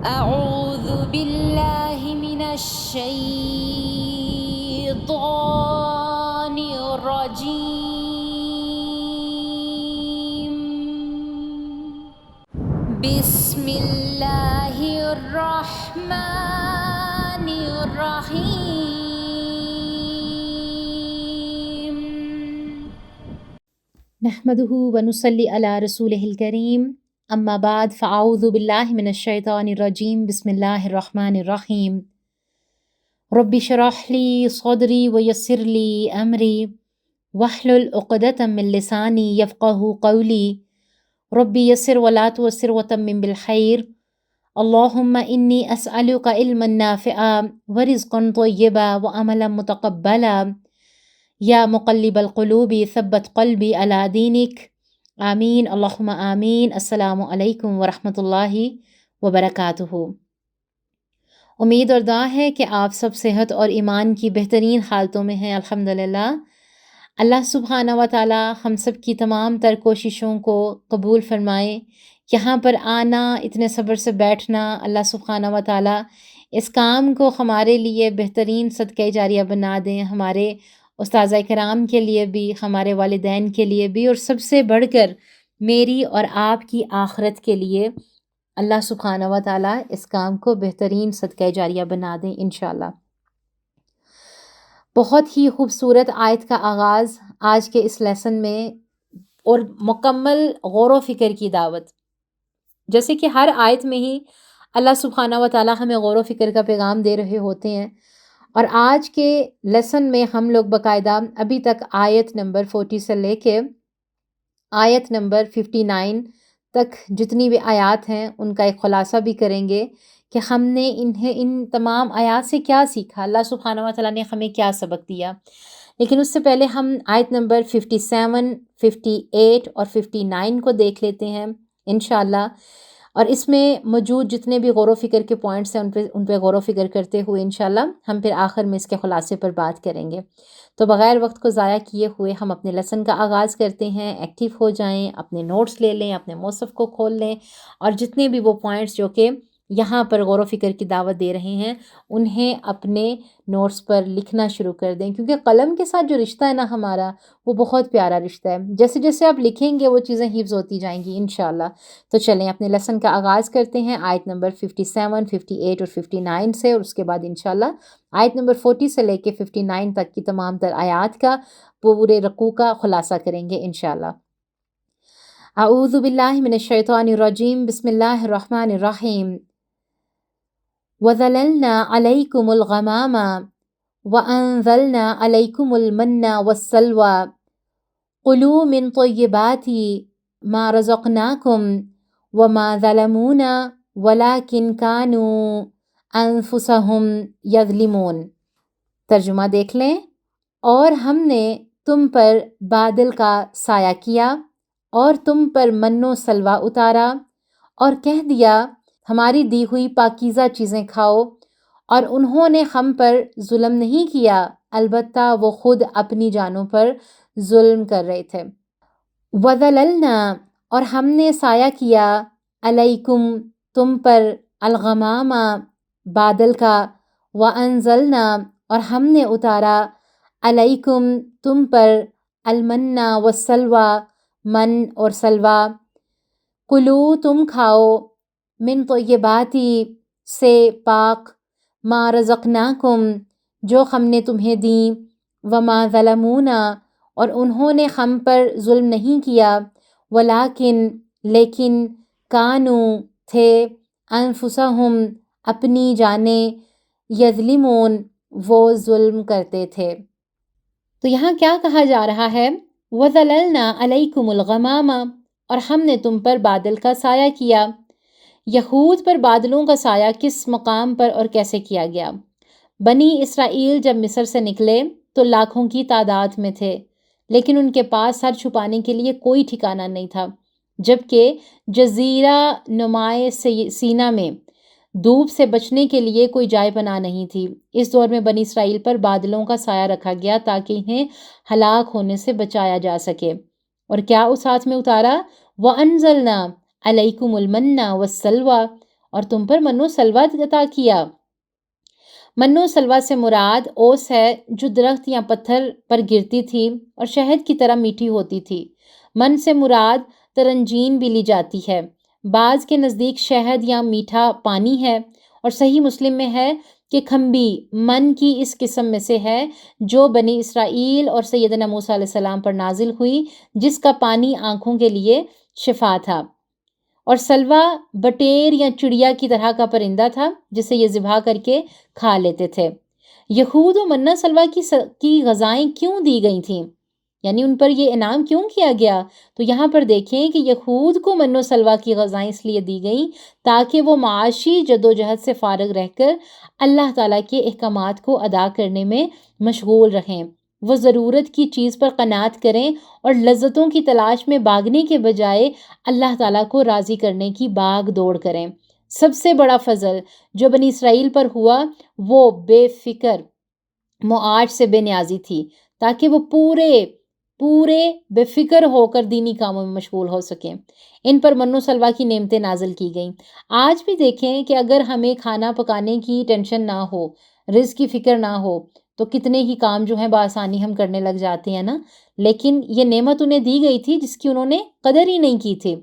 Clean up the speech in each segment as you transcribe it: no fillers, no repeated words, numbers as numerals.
أعوذ بالله من الشيطان الرجيم. بسم الله الرحمن الرحيم. نحمده ونصلي على رسوله الكريم اما بعد فاعوذ بالله من الشيطان الرجيم بسم الله الرحمن الرحيم. رب اشرح لي صدري ويسر لي امري واحلل عقدة من لساني يفقهوا قولي. ربي يسر ولا تعسر وتمم بالخير. اللهم اني اسالك علما نافعا ورزقا طيبا وعملا متقبلا. یا مقلب القلوب ثبت قلبی علی دینک. آمین اللہم آمین. السلام علیکم ورحمۃ اللہ وبرکاتہ. امید اور دعا ہے کہ آپ سب صحت اور ایمان کی بہترین حالتوں میں ہیں الحمدللہ. اللہ سبحانہ و تعالی ہم سب کی تمام تر کوششوں کو قبول فرمائے. یہاں پر آنا، اتنے صبر سے بیٹھنا، اللہ سبحانہ و تعالی اس کام کو ہمارے لیے بہترین صدقہ جاریہ بنا دیں، ہمارے استاذہ کرام کے لیے بھی، ہمارے والدین کے لیے بھی، اور سب سے بڑھ کر میری اور آپ کی آخرت کے لیے اللہ سبحانہ و تعالیٰ اس کام کو بہترین صدقہ جاریہ بنا دیں انشاءاللہ. بہت ہی خوبصورت آیت کا آغاز آج کے اس لیسن میں، اور مکمل غور و فکر کی دعوت. جیسے کہ ہر آیت میں ہی اللہ سبحانہ و تعالیٰ ہمیں غور و فکر کا پیغام دے رہے ہوتے ہیں، اور آج کے لیسن میں ہم لوگ باقاعدہ ابھی تک آیت نمبر 40 سے لے کے آیت نمبر 59 تک جتنی بھی آیات ہیں ان کا ایک خلاصہ بھی کریں گے کہ ہم نے ان تمام آیات سے کیا سیکھا، اللہ سبحانہ و تعالیٰ نے ہمیں کیا سبق دیا. لیکن اس سے پہلے ہم آیت نمبر 57، 58 اور 59 کو دیکھ لیتے ہیں انشاءاللہ. اور اس میں موجود جتنے بھی غور و فکر کے پوائنٹس ہیں ان پہ غور و فکر کرتے ہوئے انشاءاللہ ہم پھر آخر میں اس کے خلاصے پر بات کریں گے. تو بغیر وقت کو ضائع کیے ہوئے ہم اپنے لیسن کا آغاز کرتے ہیں. ایکٹیو ہو جائیں، اپنے نوٹس لے لیں، اپنے مصحف کو کھول لیں، اور جتنے بھی وہ پوائنٹس جو کہ یہاں پر غور و فکر کی دعوت دے رہے ہیں انہیں اپنے نوٹس پر لکھنا شروع کر دیں، کیونکہ قلم کے ساتھ جو رشتہ ہے نا ہمارا، وہ بہت پیارا رشتہ ہے. جیسے جیسے آپ لکھیں گے وہ چیزیں حفظ ہوتی جائیں گی انشاءاللہ. تو چلیں اپنے لیسن کا آغاز کرتے ہیں آیت نمبر 57، 58 اور 59 سے، اور اس کے بعد انشاءاللہ آیت نمبر 40 سے لے کے 59 تک کی تمام تر آیات کا پورے رکوع کا خلاصہ کریں گے انشاءاللہ. اعوذ باللہ من الشیطان الرجیم بسم اللہ الرحمن الرحیم. وَظَلَلْنَا عَلَيْكُمُ الْغَمَامَ وَأَنزَلْنَا عَلَيْكُمُ الْمَنَّ وَالسَّلْوَىٰ كُلُوا مِن طَيِّبَاتِ مَا رَزَقْنَاكُمْ وَمَا ظَلَمُونَا وَلَٰكِن كَانُوا أَنفُسَهُمْ يَظْلِمُونَ. ترجمہ دیکھ لیں. اور ہم نے تم پر بادل کا سایہ کیا اور تم پر من و سلوہ اتارا، اور کہہ دیا ہماری دی ہوئی پاکیزہ چیزیں کھاؤ، اور انہوں نے ہم پر ظلم نہیں کیا، البتہ وہ خود اپنی جانوں پر ظلم کر رہے تھے. وَظَلَلْنَا اور ہم نے سایہ کیا، علیکم تم پر، الغمام بادل کا، وَأَنزَلْنَا اور ہم نے اتارا، علیکم تم پر، المن والسلوى من اور سلوہ، کلو تم کھاؤ، من طیباتی سے پاک، ما رزقناکم جو ہم نے تمہیں دیں، وما ظلمونا اور انہوں نے ہم پر ظلم نہیں کیا، ولیکن لیکن، کانو تھے، انفسہم اپنی جانیں، یظلمون وہ ظلم کرتے تھے. تو یہاں کیا کہا جا رہا ہے؟ وَظَلَلْنَا عَلَيْكُمُ الْغَمَامَ اور ہم نے تم پر بادل کا سایہ کیا. یہود پر بادلوں کا سایہ کس مقام پر اور کیسے کیا گیا؟ بنی اسرائیل جب مصر سے نکلے تو لاکھوں کی تعداد میں تھے، لیکن ان کے پاس سر چھپانے کے لیے کوئی ٹھکانہ نہیں تھا، جبکہ جزیرہ نمائے سینا میں دھوپ سے بچنے کے لیے کوئی جائے پناہ نہیں تھی. اس دور میں بنی اسرائیل پر بادلوں کا سایہ رکھا گیا تاکہ انہیں ہلاک ہونے سے بچایا جا سکے. اور کیا اس ہاتھ میں اتارا؟ وَأَنزَلْنَا عَلَيْكُمُ الْمَنَّ وَالسَّلْوَىٰ اور تم پر من و سلوہ عطا کیا۔ من و سلوہ سے مراد اوس ہے جو درخت یا پتھر پر گرتی تھی اور شہد کی طرح میٹھی ہوتی تھی۔ من سے مراد ترنجین بھی لی جاتی ہے، بعض کے نزدیک شہد یا میٹھا پانی ہے، اور صحیح مسلم میں ہے کہ کھمبی من کی اس قسم میں سے ہے جو بنی اسرائیل اور سیدنا موسیٰ علیہ السلام پر نازل ہوئی، جس کا پانی آنکھوں کے لیے شفا تھا۔ اور سلوہ بٹیر یا چڑیا کی طرح کا پرندہ تھا جسے یہ ذبح کر کے کھا لیتے تھے۔ یہود و منہ سلوہ کی غذائیں کیوں دی گئی تھیں، یعنی ان پر یہ انعام کیوں کیا گیا؟ تو یہاں پر دیکھیں کہ یہود کو من و سلوہ کی غذائیں اس لیے دی گئیں تاکہ وہ معاشی جدوجہد سے فارغ رہ کر اللہ تعالیٰ کے احکامات کو ادا کرنے میں مشغول رہیں، وہ ضرورت کی چیز پر قناعت کریں اور لذتوں کی تلاش میں بھاگنے کے بجائے اللہ تعالیٰ کو راضی کرنے کی باغ دوڑ کریں۔ سب سے بڑا فضل جو بنی اسرائیل پر ہوا وہ بے فکر معاش سے بے نیازی تھی، تاکہ وہ پورے بے فکر ہو کر دینی کاموں میں مشغول ہو سکیں۔ ان پر من و سلوہ کی نعمتیں نازل کی گئیں۔ آج بھی دیکھیں کہ اگر ہمیں کھانا پکانے کی ٹینشن نہ ہو، رزق کی فکر نہ ہو، تو کتنے ہی کام جو ہیں بآسانی ہم کرنے لگ جاتے ہیں نا، لیکن یہ نعمت انہیں دی گئی تھی جس کی انہوں نے قدر ہی نہیں کی تھی۔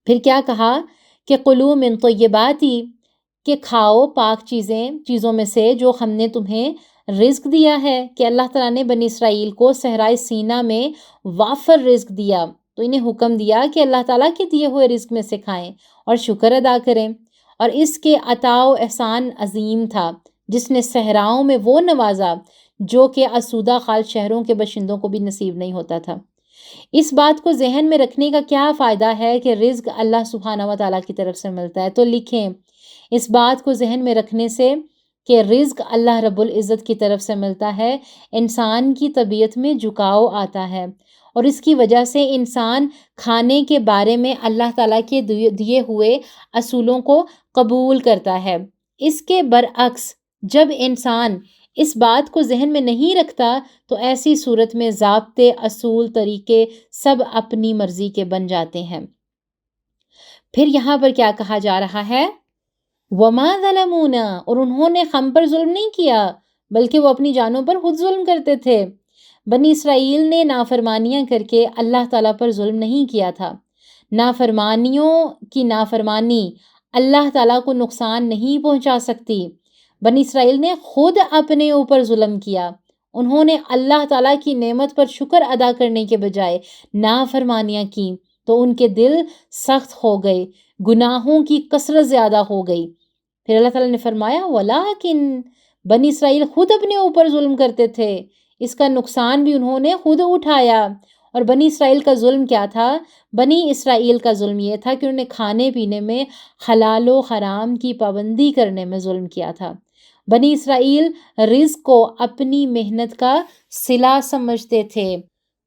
پھر کیا کہا کہ قلوا من طیبات، کہ کھاؤ پاک چیزوں میں سے جو ہم نے تمہیں رزق دیا ہے، کہ اللہ تعالیٰ نے بنی اسرائیل کو صحرائے سینا میں وافر رزق دیا، تو انہیں حکم دیا کہ اللہ تعالیٰ کے دیے ہوئے رزق میں سے کھائیں اور شکر ادا کریں۔ اور اس کے عطا و احسان عظیم تھا جس نے صحراؤں میں وہ نوازا جو کہ آسودہ خال شہروں کے باشندوں کو بھی نصیب نہیں ہوتا تھا۔ اس بات کو ذہن میں رکھنے کا کیا فائدہ ہے کہ رزق اللہ سبحانہ و تعالیٰ کی طرف سے ملتا ہے؟ تو لکھیں اس بات کو ذہن میں رکھنے سے کہ رزق اللہ رب العزت کی طرف سے ملتا ہے، انسان کی طبیعت میں جھکاؤ آتا ہے اور اس کی وجہ سے انسان کھانے کے بارے میں اللہ تعالیٰ کے دیے ہوئے اصولوں کو قبول کرتا ہے۔ اس کے برعکس جب انسان اس بات کو ذہن میں نہیں رکھتا تو ایسی صورت میں ضابطے، اصول، طریقے سب اپنی مرضی کے بن جاتے ہیں۔ پھر یہاں پر کیا کہا جا رہا ہے؟ وَمَا ظَلَمُونَا، اور انہوں نے ہم پر ظلم نہیں کیا بلکہ وہ اپنی جانوں پر خود ظلم کرتے تھے۔ بنی اسرائیل نے نافرمانیاں کر کے اللہ تعالیٰ پر ظلم نہیں کیا تھا۔ نافرمانیوں کی نافرمانی اللہ تعالیٰ کو نقصان نہیں پہنچا سکتی۔ بنی اسرائیل نے خود اپنے اوپر ظلم کیا، انہوں نے اللہ تعالیٰ کی نعمت پر شکر ادا کرنے کے بجائے نافرمانیاں کیں تو ان کے دل سخت ہو گئے، گناہوں کی کثرت زیادہ ہو گئی۔ پھر اللہ تعالیٰ نے فرمایا وَلَٰكِن، بنی اسرائیل خود اپنے اوپر ظلم کرتے تھے، اس کا نقصان بھی انہوں نے خود اٹھایا۔ اور بنی اسرائیل کا ظلم کیا تھا؟ بنی اسرائیل کا ظلم یہ تھا کہ انہوں نے کھانے پینے میں حلال و حرام کی پابندی کرنے میں ظلم کیا تھا۔ بنی اسرائیل رزق کو اپنی محنت کا صلہ سمجھتے تھے۔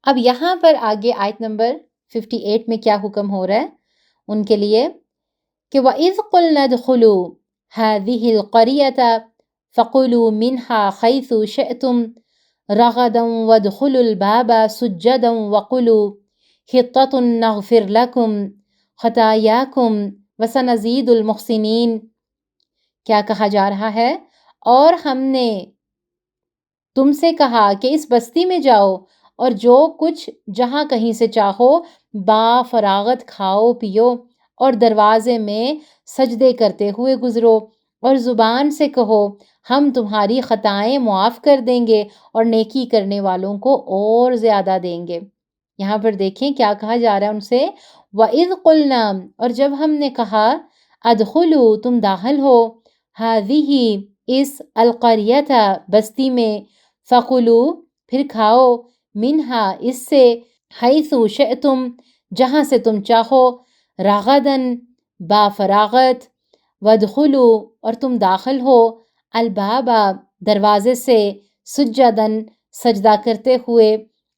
اب یہاں پر آگے آیت نمبر 58 میں کیا حکم ہو رہا ہے ان کے لیے کہ وَإِذْ قُلْنَا ادْخُلُوا هَٰذِهِ الْقَرْيَةَ فَكُلُوا مِنْهَا حَيْثُ شِئْتُمْ رَغَدًا وَادْخُلُوا الْبَابَ سُجَّدًا وَقُولُوا حِطَّةٌ نَغْفِرْ لَكُمْ خَطَايَاكُمْ وَسَنَزِيدُ الْمُحْسِنِينَ۔ کیا کہا جا رہا ہے؟ اور ہم نے تم سے کہا کہ اس بستی میں جاؤ اور جو کچھ جہاں کہیں سے چاہو با فراغت کھاؤ پیو، اور دروازے میں سجدے کرتے ہوئے گزرو، اور زبان سے کہو ہم تمہاری خطائیں معاف کر دیں گے اور نیکی کرنے والوں کو اور زیادہ دیں گے۔ یہاں پر دیکھیں کیا کہا جا رہا ہے ان سے، وَإِذْ قُلْنَا، اور جب ہم نے کہا، ادخلوا، تم داخل ہو، هذه، اس، القریۃ، بستی میں، فَكُلُوا، پھر کھاؤ، منہا، اس سے، حیث شئتم، جہاں سے تم چاہو، رغداً، با فراغت، وادخلوا، اور تم داخل ہو، الباب، دروازے سے، سجداً، سجدہ کرتے ہوئے،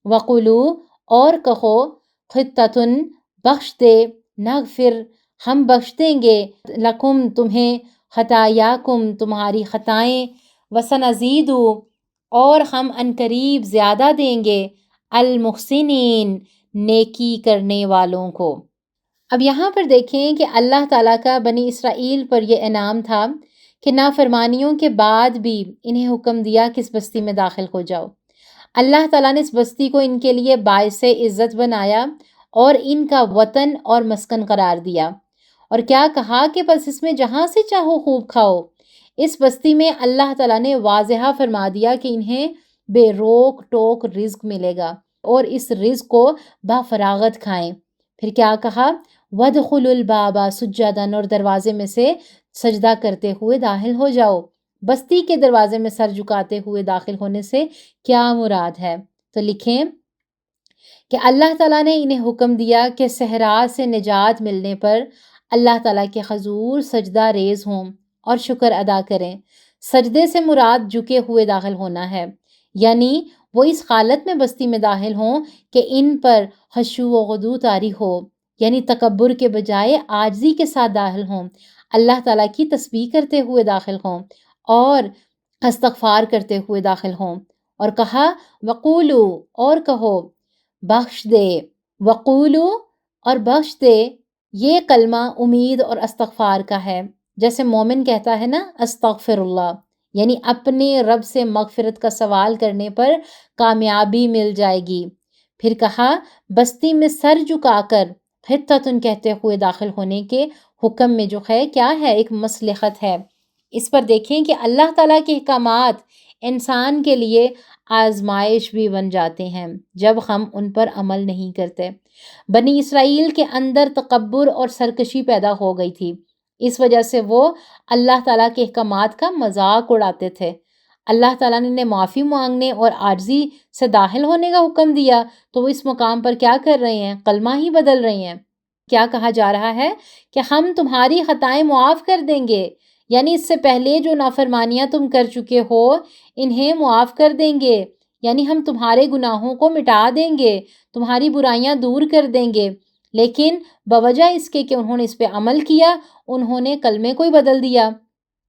وقولوا، اور کہو، حطۃ، بخش دے، نغفر، ہم بخش دیں گے، لکم، تمہیں، خطایاکم، تمہاری خطائیں، وسنزید، اور ہم عنقریب زیادہ دیں گے، المحسنین، نیکی کرنے والوں کو۔ اب یہاں پر دیکھیں کہ اللہ تعالیٰ کا بنی اسرائیل پر یہ انعام تھا کہ نافرمانیوں کے بعد بھی انہیں حکم دیا کہ اس بستی میں داخل ہو جاؤ۔ اللہ تعالیٰ نے اس بستی کو ان کے لیے باعث عزت بنایا اور ان کا وطن اور مسکن قرار دیا، اور کیا کہا کہ بس اس میں جہاں سے چاہو خوب کھاؤ۔ اس بستی میں اللہ تعالیٰ نے واضح فرما دیا کہ انہیں بے روک ٹوک رزق ملے گا اور اس رزق کو بفراغت کھائیں۔ پھر کیا کہا؟ وَادْخُلُوا الْبَابَ سُجَّدًا، اور دروازے میں سے سجدہ کرتے ہوئے داخل ہو جاؤ۔ بستی کے دروازے میں سر جھکاتے ہوئے داخل ہونے سے کیا مراد ہے؟ تو لکھیں کہ اللہ تعالیٰ نے انہیں حکم دیا کہ صحرا سے نجات ملنے پر اللہ تعالیٰ کے حضور سجدہ ریز ہوں اور شکر ادا کریں۔ سجدے سے مراد جھکے ہوئے داخل ہونا ہے، یعنی وہ اس حالت میں بستی میں داخل ہوں کہ ان پر خشوع و خضوع طاری ہو، یعنی تکبر کے بجائے عاجزی کے ساتھ داخل ہوں، اللہ تعالیٰ کی تسبیح کرتے ہوئے داخل ہوں اور استغفار کرتے ہوئے داخل ہوں۔ اور کہا وقولو، اور کہو، بخش دے، وقولو اور بخش دے، یہ کلمہ امید اور استغفار کا ہے۔ جیسے مومن کہتا ہے نا استغفر اللہ، یعنی اپنے رب سے مغفرت کا سوال کرنے پر کامیابی مل جائے گی۔ پھر کہا بستی میں سر جھکا کر حتتن کہتے ہوئے داخل ہونے کے حکم میں جو ہے کیا ہے؟ ایک مصلحت ہے۔ اس پر دیکھیں کہ اللہ تعالیٰ کے احکامات انسان کے لیے آزمائش بھی بن جاتے ہیں جب ہم ان پر عمل نہیں کرتے۔ بنی اسرائیل کے اندر تکبر اور سرکشی پیدا ہو گئی تھی، اس وجہ سے وہ اللہ تعالیٰ کے احکامات کا مذاق اڑاتے تھے۔ اللہ تعالیٰ نے انہیں معافی مانگنے اور عاجزی سے داخل ہونے کا حکم دیا تو وہ اس مقام پر کیا کر رہے ہیں؟ کلمہ ہی بدل رہے ہیں۔ کیا کہا جا رہا ہے کہ ہم تمہاری خطائیں معاف کر دیں گے، یعنی اس سے پہلے جو نافرمانیاں تم کر چکے ہو انہیں معاف کر دیں گے، یعنی ہم تمہارے گناہوں کو مٹا دیں گے، تمہاری برائیاں دور کر دیں گے۔ لیکن بوجہ اس کے کہ انہوں نے اس پہ عمل کیا، انہوں نے کلمے کو ہی بدل دیا۔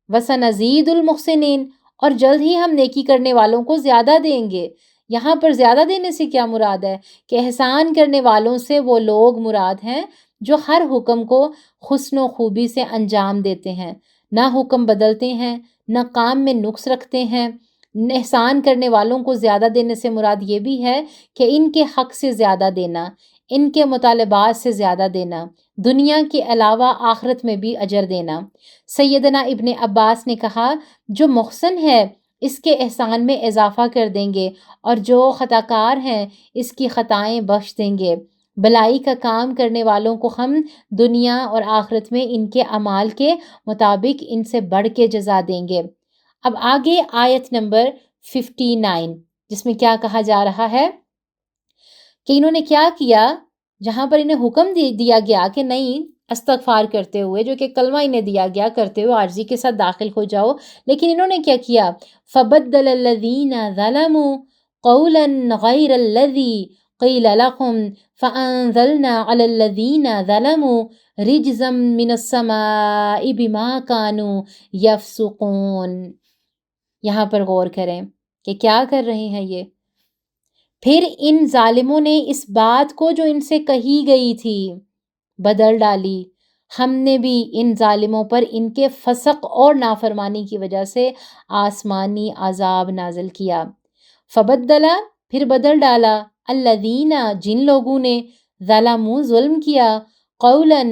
وَسَنَزِيدُ الْمُحْسِنِينَ، اور جلد ہی ہم نیکی کرنے والوں کو زیادہ دیں گے۔ یہاں پر زیادہ دینے سے کیا مراد ہے؟ کہ احسان کرنے والوں سے وہ لوگ مراد ہیں جو ہر حکم کو حسن و خوبی سے انجام دیتے ہیں، نہ حکم بدلتے ہیں، نہ کام میں نقص رکھتے ہیں۔ احسان کرنے والوں کو زیادہ دینے سے مراد یہ بھی ہے کہ ان کے حق سے زیادہ دینا، ان کے مطالبات سے زیادہ دینا، دنیا کے علاوہ آخرت میں بھی اجر دینا۔ سیدنا ابن عباس نے کہا جو محسن ہے اس کے احسان میں اضافہ کر دیں گے، اور جو خطا کار ہیں اس کی خطائیں بخش دیں گے۔ بلائی کا کام کرنے والوں کو ہم دنیا اور آخرت میں ان کے اعمال کے مطابق ان سے بڑھ کے جزا دیں گے۔ اب آگے آیت نمبر 59 جس میں کیا کہا جا رہا ہے کہ انہوں نے کیا کیا، جہاں پر انہیں حکم دیا گیا کہ نہیں استغفار کرتے ہوئے، جو کہ کلمہ انہیں دیا گیا کرتے ہوئے عاجزی کے ساتھ داخل ہو جاؤ، لیکن انہوں نے کیا کیا؟ فَبَدَّلَ الَّذِينَ ظَلَمُوا قَوْلًا غَيْرَ الَّذِي قِيلَ لَهُمْ فَأَنزَلْنَا عَلَى الَّذِينَ ظَلَمُوا رِجْزًا مِّنَ السَّمَاءِ بِمَا كَانُوا يَفْسُقُونَ۔ یہاں پر غور کریں کہ کیا کر رہے ہیں یہ۔ پھر ان ظالموں نے اس بات کو جو ان سے کہی گئی تھی بدل ڈالی، ہم نے بھی ان ظالموں پر ان کے فسق اور نافرمانی کی وجہ سے آسمانی عذاب نازل کیا۔ فبدلا، پھر بدل ڈالا، الذین، جن لوگوں نے، ظلموا، ظلم کیا، قولا،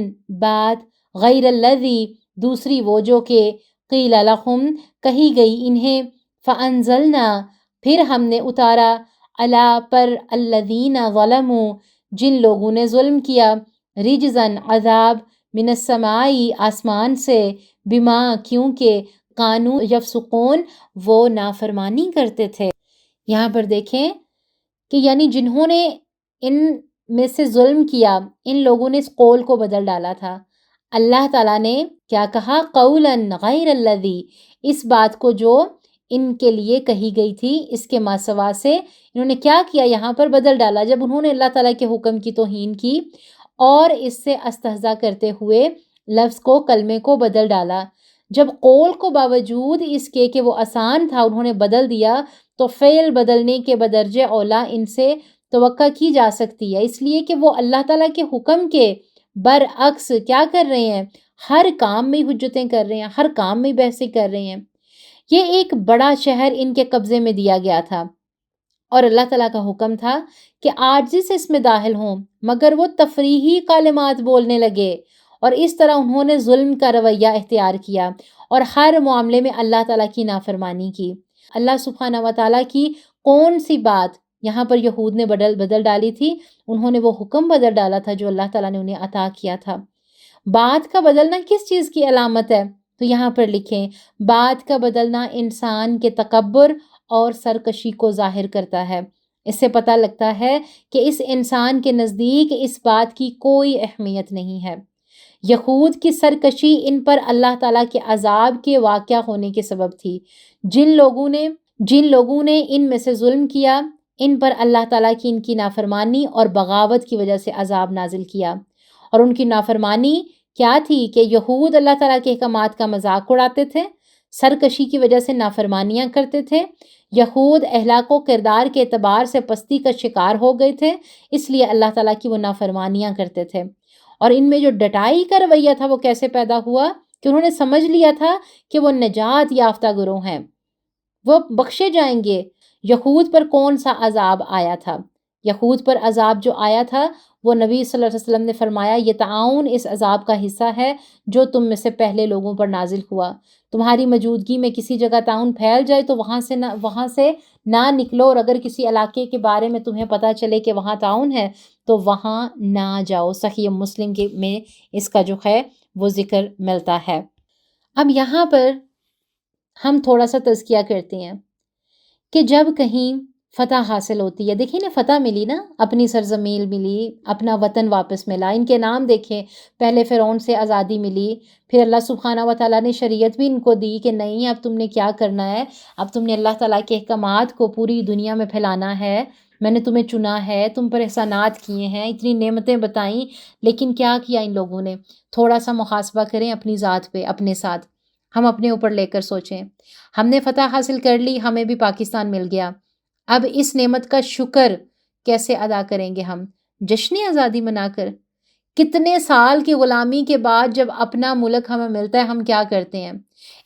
بات، غیر الذی، دوسری وہ جو کہ، قیل لہم، کہی گئی انہیں، فانزلنا، پھر ہم نے اتارا، علی پر، الذین ظلموا، جن لوگوں نے ظلم کیا، رجزن، عذاب، من السمائی، آسمان سے، بما، کیونکہ، کانو، یفسقون، وہ نافرمانی کرتے تھے۔ یہاں پر دیکھیں کہ یعنی جنہوں نے ان میں سے ظلم کیا، ان لوگوں نے اس قول کو بدل ڈالا تھا۔ اللہ تعالیٰ نے کیا کہا؟ قولا غیر الذی، اس بات کو جو ان کے لیے کہی گئی تھی اس کے ماسوا سے انہوں نے کیا کیا؟ یہاں پر بدل ڈالا۔ جب انہوں نے اللہ تعالیٰ کے حکم کی توہین کی اور اس سے استہزاء کرتے ہوئے لفظ کو، کلمے کو بدل ڈالا، جب قول کو باوجود اس کے کہ وہ آسان تھا انہوں نے بدل دیا، تو فعل بدلنے کے بدرجہ اولا ان سے توقع کی جا سکتی ہے، اس لیے کہ وہ اللہ تعالیٰ کے حکم کے برعکس کیا کر رہے ہیں؟ ہر کام میں حجتیں کر رہے ہیں، ہر کام میں بحثیں کر رہے ہیں۔ یہ ایک بڑا شہر ان کے قبضے میں دیا گیا تھا اور اللہ تعالیٰ کا حکم تھا کہ عاجزی سے اس میں داخل ہوں، مگر وہ تفریحی کلمات بولنے لگے اور اس طرح انہوں نے ظلم کا رویہ اختیار کیا اور ہر معاملے میں اللہ تعالیٰ کی نافرمانی کی۔ اللہ سبحانہ و تعالیٰ کی کون سی بات یہاں پر یہود نے بدل ڈالی تھی؟ انہوں نے وہ حکم بدل ڈالا تھا جو اللہ تعالیٰ نے انہیں عطا کیا تھا۔ بات کا بدلنا کس چیز کی علامت ہے؟ تو یہاں پر لکھیں، بات کا بدلنا انسان کے تکبر اور سرکشی کو ظاہر کرتا ہے۔ اس سے پتہ لگتا ہے کہ اس انسان کے نزدیک اس بات کی کوئی اہمیت نہیں ہے۔ یہود کی سرکشی ان پر اللہ تعالیٰ کے عذاب کے واقع ہونے کے سبب تھی۔ جن لوگوں نے ان میں سے ظلم کیا، ان پر اللہ تعالیٰ کی ان کی نافرمانی اور بغاوت کی وجہ سے عذاب نازل کیا۔ اور ان کی نافرمانی کیا تھی کہ یہود اللہ تعالیٰ کے احکامات کا مذاق اڑاتے تھے، سرکشی کی وجہ سے نافرمانیاں کرتے تھے۔ یہود اخلاق و کردار کے اعتبار سے پستی کا شکار ہو گئے تھے، اس لیے اللہ تعالیٰ کی وہ نافرمانیاں کرتے تھے۔ اور ان میں جو ڈٹائی کا رویہ تھا وہ کیسے پیدا ہوا؟ کہ انہوں نے سمجھ لیا تھا کہ وہ نجات یافتہ گروہ ہیں، وہ بخشے جائیں گے۔ یہود پر کون سا عذاب آیا تھا؟ یہود پر عذاب جو آیا تھا وہ نبی صلی اللہ علیہ وسلم نے فرمایا یہ تعاون اس عذاب کا حصہ ہے جو تم میں سے پہلے لوگوں پر نازل ہوا۔ تمہاری موجودگی میں کسی جگہ تعاون پھیل جائے تو وہاں سے نہ نکلو، اور اگر کسی علاقے کے بارے میں تمہیں پتہ چلے کہ وہاں تعاون ہے تو وہاں نہ جاؤ۔ صحیح مسلم میں اس کا جو ہے وہ ذکر ملتا ہے۔ اب یہاں پر ہم تھوڑا سا تذکیہ کرتے ہیں کہ جب کہیں فتح حاصل ہوتی ہے، دیکھیں نا فتح ملی نا، اپنی سرزمین ملی، اپنا وطن واپس ملا۔ ان کے نام دیکھیں، پہلے فرعون سے آزادی ملی، پھر اللہ سبحانہ و تعالیٰ نے شریعت بھی ان کو دی کہ نہیں اب تم نے کیا کرنا ہے، اب تم نے اللہ تعالیٰ کے احکامات کو پوری دنیا میں پھیلانا ہے، میں نے تمہیں چنا ہے، تم پر احسانات کیے ہیں، اتنی نعمتیں بتائیں، لیکن کیا کیا ان لوگوں نے؟ تھوڑا سا محاسبہ کریں اپنی ذات پہ، اپنے ساتھ، ہم اپنے اوپر لے کر سوچیں۔ ہم نے فتح حاصل کر لی، ہمیں بھی پاکستان مل گیا، اب اس نعمت کا شکر کیسے ادا کریں گے ہم؟ جشن آزادی منا کر؟ کتنے سال کی غلامی کے بعد جب اپنا ملک ہمیں ملتا ہے ہم کیا کرتے ہیں؟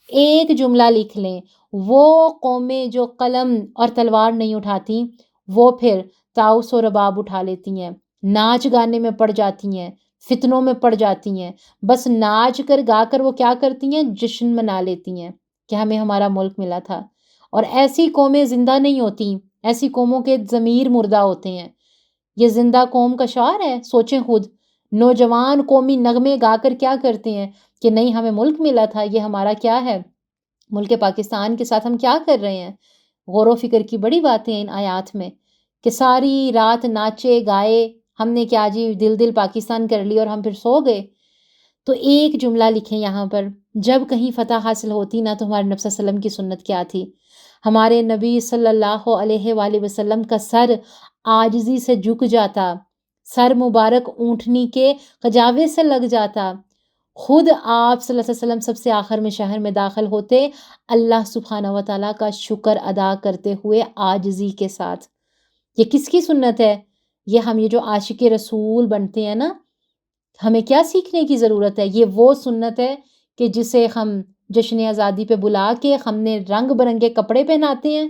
ایک جملہ لکھ لیں، وہ قومیں جو قلم اور تلوار نہیں اٹھاتی وہ پھر طاؤس و رباب اٹھا لیتی ہیں، ناچ گانے میں پڑ جاتی ہیں، فتنوں میں پڑ جاتی ہیں، بس ناچ کر گا کر وہ کیا کرتی ہیں؟ جشن منا لیتی ہیں کہ ہمیں ہمارا ملک ملا تھا۔ اور ایسی قومیں زندہ نہیں ہوتی، ایسی قوموں کے ضمیر مردہ ہوتے ہیں۔ یہ زندہ قوم کا شعار ہے، سوچیں خود۔ نوجوان قومی نغمے گا کر کیا کرتے ہیں کہ نہیں ہمیں ملک ملا تھا، یہ ہمارا کیا ہے، ملک پاکستان کے ساتھ ہم کیا کر رہے ہیں۔ غور و فکر کی بڑی باتیں ہیں ان آیات میں کہ ساری رات ناچے گائے، ہم نے کیا جی دل پاکستان کر لی اور ہم پھر سو گئے۔ تو ایک جملہ لکھیں یہاں پر، جب کہیں فتح حاصل ہوتی نا تو ہمارے نبی صلی اللہ علیہ وسلم کی سنت کیا تھی؟ ہمارے نبی صلی اللہ علیہ وآلہ وسلم کا سر عاجزی سے جھک جاتا، سر مبارک اونٹنی کے قجاوے سے لگ جاتا، خود آپ صلی اللہ علیہ وسلم سب سے آخر میں شہر میں داخل ہوتے اللہ سبحانہ و تعالیٰ کا شکر ادا کرتے ہوئے عاجزی کے ساتھ۔ یہ کس کی سنت ہے؟ یہ جو عاشق رسول بنتے ہیں نا، ہمیں کیا سیکھنے کی ضرورت ہے؟ یہ وہ سنت ہے کہ جسے ہم جشن آزادی پہ بلا کے ہم نے رنگ برنگے کپڑے پہناتے ہیں،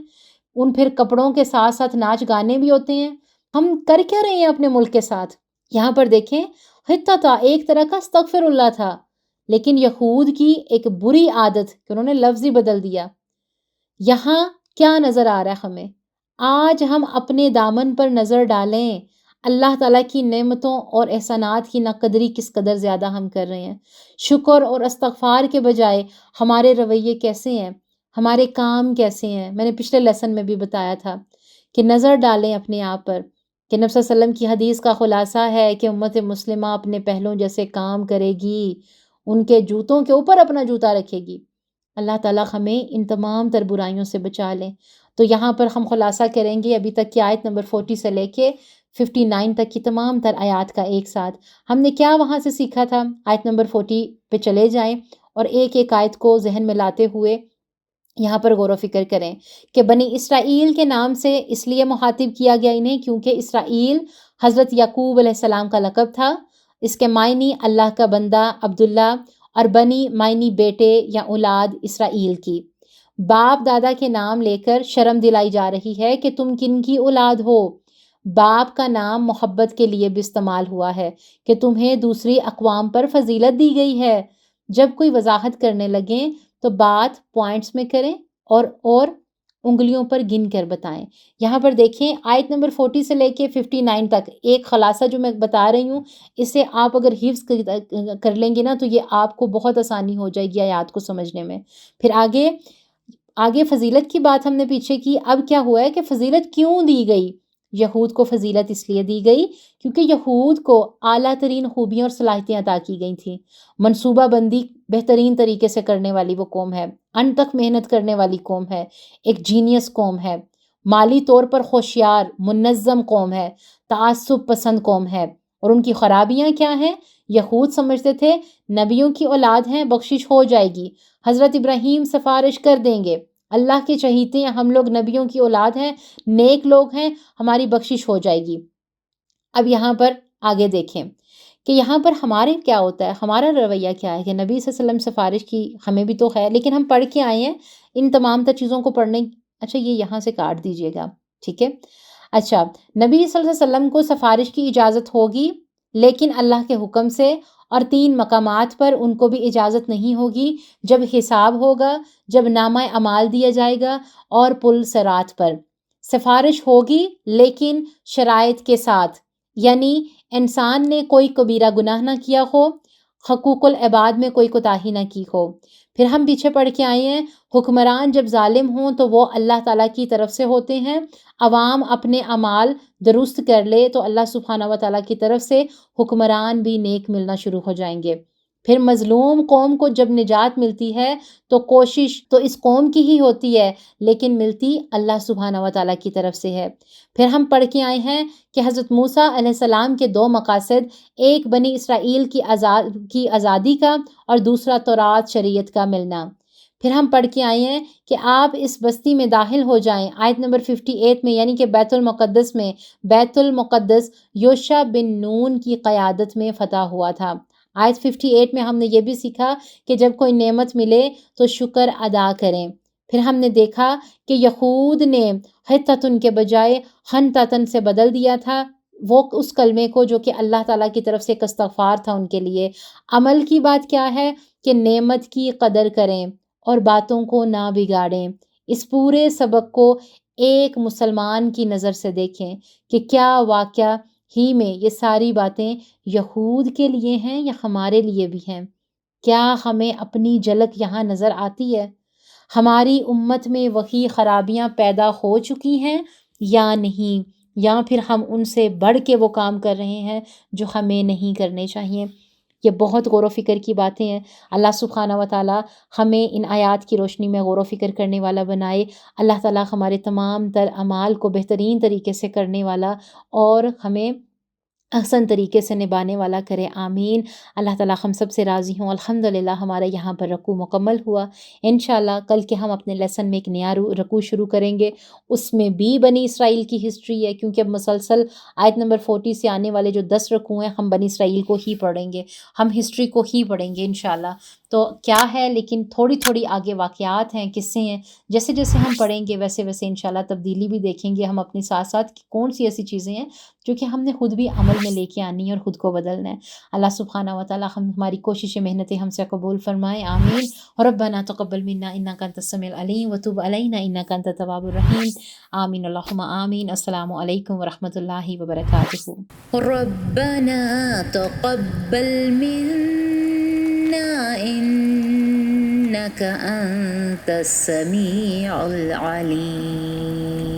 ان پھر کپڑوں کے ساتھ ساتھ ناچ گانے بھی ہوتے ہیں۔ ہم کر کیا رہے ہیں اپنے ملک کے ساتھ؟ یہاں پر دیکھیں، حتیٰ تھا ایک طرح کا استغفر اللہ تھا، لیکن یہود کی ایک بری عادت کہ انہوں نے لفظ ہی بدل دیا۔ یہاں کیا نظر آ رہا ہے ہمیں؟ آج ہم اپنے دامن پر نظر ڈالیں، اللہ تعالیٰ کی نعمتوں اور احسانات کی ناقدری کس قدر زیادہ ہم کر رہے ہیں۔ شکر اور استغفار کے بجائے ہمارے رویے کیسے ہیں، ہمارے کام کیسے ہیں؟ میں نے پچھلے لیسن میں بھی بتایا تھا کہ نظر ڈالیں اپنے آپ پر، کہ نبی صلی اللہ علیہ وسلم کی حدیث کا خلاصہ ہے کہ امت مسلمہ اپنے پہلوں جیسے کام کرے گی، ان کے جوتوں کے اوپر اپنا جوتا رکھے گی۔ اللہ تعالیٰ ہمیں ان تمام تر برائیوں سے بچا لیں۔ تو یہاں پر ہم خلاصہ کریں گے ابھی تک کی آیت نمبر 40 سے لے کے 59 تک کی تمام تر آیات کا ایک ساتھ۔ ہم نے کیا وہاں سے سیکھا تھا؟ آیت نمبر 40 پہ چلے جائیں اور ایک ایک آیت کو ذہن میں لاتے ہوئے یہاں پر غور و فکر کریں کہ بنی اسرائیل کے نام سے اس لیے مخاطب کیا گیا انہیں کیونکہ اسرائیل حضرت یعقوب علیہ السلام کا لقب تھا۔ اس کے معنی اللہ کا بندہ عبداللہ، اور بنی معنی بیٹے یا اولاد اسرائیل کی۔ باپ دادا کے نام لے کر شرم دلائی جا رہی ہے کہ تم کن کی اولاد ہو۔ باپ کا نام محبت کے لیے بھی استعمال ہوا ہے کہ تمہیں دوسری اقوام پر فضیلت دی گئی ہے۔ جب کوئی وضاحت کرنے لگیں تو بات پوائنٹس میں کریں اور انگلیوں پر گن کر بتائیں۔ یہاں پر دیکھیں آیت نمبر 40 سے لے کے 59 تک ایک خلاصہ جو میں بتا رہی ہوں، اسے آپ اگر حفظ کر لیں گے نا تو یہ آپ کو بہت آسانی ہو جائے گی آیات کو سمجھنے میں۔ پھر آگے فضیلت کی بات ہم نے پیچھے کی، اب کیا ہوا ہے کہ فضیلت کیوں دی گئی؟ یہود کو فضیلت اس لیے دی گئی کیونکہ یہود کو اعلیٰ ترین خوبیاں اور صلاحیتیں عطا کی گئی تھیں۔ منصوبہ بندی بہترین طریقے سے کرنے والی وہ قوم ہے، انت تک محنت کرنے والی قوم ہے، ایک جینیس قوم ہے، مالی طور پر ہوشیار منظم قوم ہے، تعصب پسند قوم ہے۔ اور ان کی خرابیاں کیا ہیں؟ یہود سمجھتے تھے نبیوں کی اولاد ہیں، بخشش ہو جائے گی، حضرت ابراہیم سفارش کر دیں گے، اللہ کے چہیتے ہیں، ہم لوگ نبیوں کی اولاد ہیں، نیک لوگ ہیں، ہماری بخشش ہو جائے گی۔ اب یہاں پر آگے دیکھیں کہ یہاں پر ہمارے کیا ہوتا ہے، ہمارا رویہ کیا ہے کہ نبی صلی اللہ علیہ وسلم سفارش کی ہمیں بھی تو ہے، لیکن ہم پڑھ کے آئے ہیں ان تمام تر چیزوں کو پڑھنے۔ اچھا یہ یہاں سے کاٹ دیجئے گا، ٹھیک ہے۔ اچھا نبی صلی اللہ علیہ وسلم کو سفارش کی اجازت ہوگی لیکن اللہ کے حکم سے، اور 3 مقامات پر ان کو بھی اجازت نہیں ہوگی، جب حساب ہوگا، جب نامہ اعمال دیا جائے گا، اور پل صراط پر۔ سفارش ہوگی لیکن شرائط کے ساتھ، یعنی انسان نے کوئی کبیرہ گناہ نہ کیا ہو، حقوق العباد میں کوئی کوتاہی نہ کی ہو۔ پھر ہم پیچھے پڑھ کے آئے ہیں حکمران جب ظالم ہوں تو وہ اللہ تعالیٰ کی طرف سے ہوتے ہیں، عوام اپنے اعمال درست کر لے تو اللہ سبحانہ و تعالیٰ کی طرف سے حکمران بھی نیک ملنا شروع ہو جائیں گے۔ پھر مظلوم قوم کو جب نجات ملتی ہے تو کوشش تو اس قوم کی ہی ہوتی ہے لیکن ملتی اللہ سبحانہ و تعالیٰ کی طرف سے ہے۔ پھر ہم پڑھ کے آئے ہیں کہ حضرت موسیٰ علیہ السلام کے 2 مقاصد، ایک بنی اسرائیل کی آزادی کا اور دوسرا تورات شریعت کا ملنا۔ پھر ہم پڑھ کے آئے ہیں کہ آپ اس بستی میں داخل ہو جائیں، آیت نمبر 58 میں، یعنی کہ بیت المقدس میں۔ بیت المقدس یوشع بن نون کی قیادت میں فتح ہوا تھا۔ آیت 58 میں ہم نے یہ بھی سیکھا کہ جب کوئی نعمت ملے تو شکر ادا کریں۔ پھر ہم نے دیکھا کہ یہود نے حتتن کے بجائے حنتتن سے بدل دیا تھا، وہ اس کلمے کو جو کہ اللہ تعالیٰ کی طرف سے ایک استغفار تھا ان کے لیے۔ عمل کی بات کیا ہے کہ نعمت کی قدر کریں اور باتوں کو نہ بگاڑیں۔ اس پورے سبق کو ایک مسلمان کی نظر سے دیکھیں کہ کیا واقعہ ہی میں یہ ساری باتیں یہود کے لیے ہیں یا ہمارے لیے بھی ہیں؟ کیا ہمیں اپنی جھلک یہاں نظر آتی ہے؟ ہماری امت میں وہی خرابیاں پیدا ہو چکی ہیں یا نہیں، یا پھر ہم ان سے بڑھ کے وہ کام کر رہے ہیں جو ہمیں نہیں کرنے چاہیے؟ یہ بہت غور و فکر کی باتیں ہیں۔ اللہ سبحانہ و تعالیٰ ہمیں ان آیات کی روشنی میں غور و فکر کرنے والا بنائے۔ اللہ تعالیٰ ہمارے تمام تر اعمال کو بہترین طریقے سے کرنے والا اور ہمیں احسن طریقے سے نبھانے والا کرے، آمین۔ اللہ تعالیٰ ہم سب سے راضی ہوں۔ الحمدللہ ہمارا یہاں پر رکوع مکمل ہوا۔ انشاءاللہ کل کے ہم اپنے لیسن میں ایک نیا رکوع شروع کریں گے، اس میں بھی بنی اسرائیل کی ہسٹری ہے، کیونکہ اب مسلسل آیت نمبر 40 سے آنے والے جو 10 رکوع ہیں ہم بنی اسرائیل کو ہی پڑھیں گے، ہم ہسٹری کو ہی پڑھیں گے انشاءاللہ۔ تو کیا ہے، لیکن تھوڑی تھوڑی آگے واقعات ہیں، قصے ہیں، جیسے جیسے ہم پڑھیں گے ویسے ویسے انشاءاللہ تبدیلی بھی دیکھیں گے ہم اپنے ساتھ ساتھ کہ کون سی ایسی چیزیں ہیں جو کہ ہم نے خود بھی عمل میں لے کے آنی ہے اور خود کو بدلنا ہے۔ اللہ سبحانہ و تعالیٰ ہماری کوششیں محنتیں ہم سے قبول فرمائے، آمین۔ ربنا تقبل منا انک انت السمیع العلیم وتب علینا انک انت التواب الرحیم، آمین اللہم آمین۔ السلام علیکم ورحمۃ اللہ وبرکاتہ۔ ربنا تقبل منا إنك أنت السميع العليم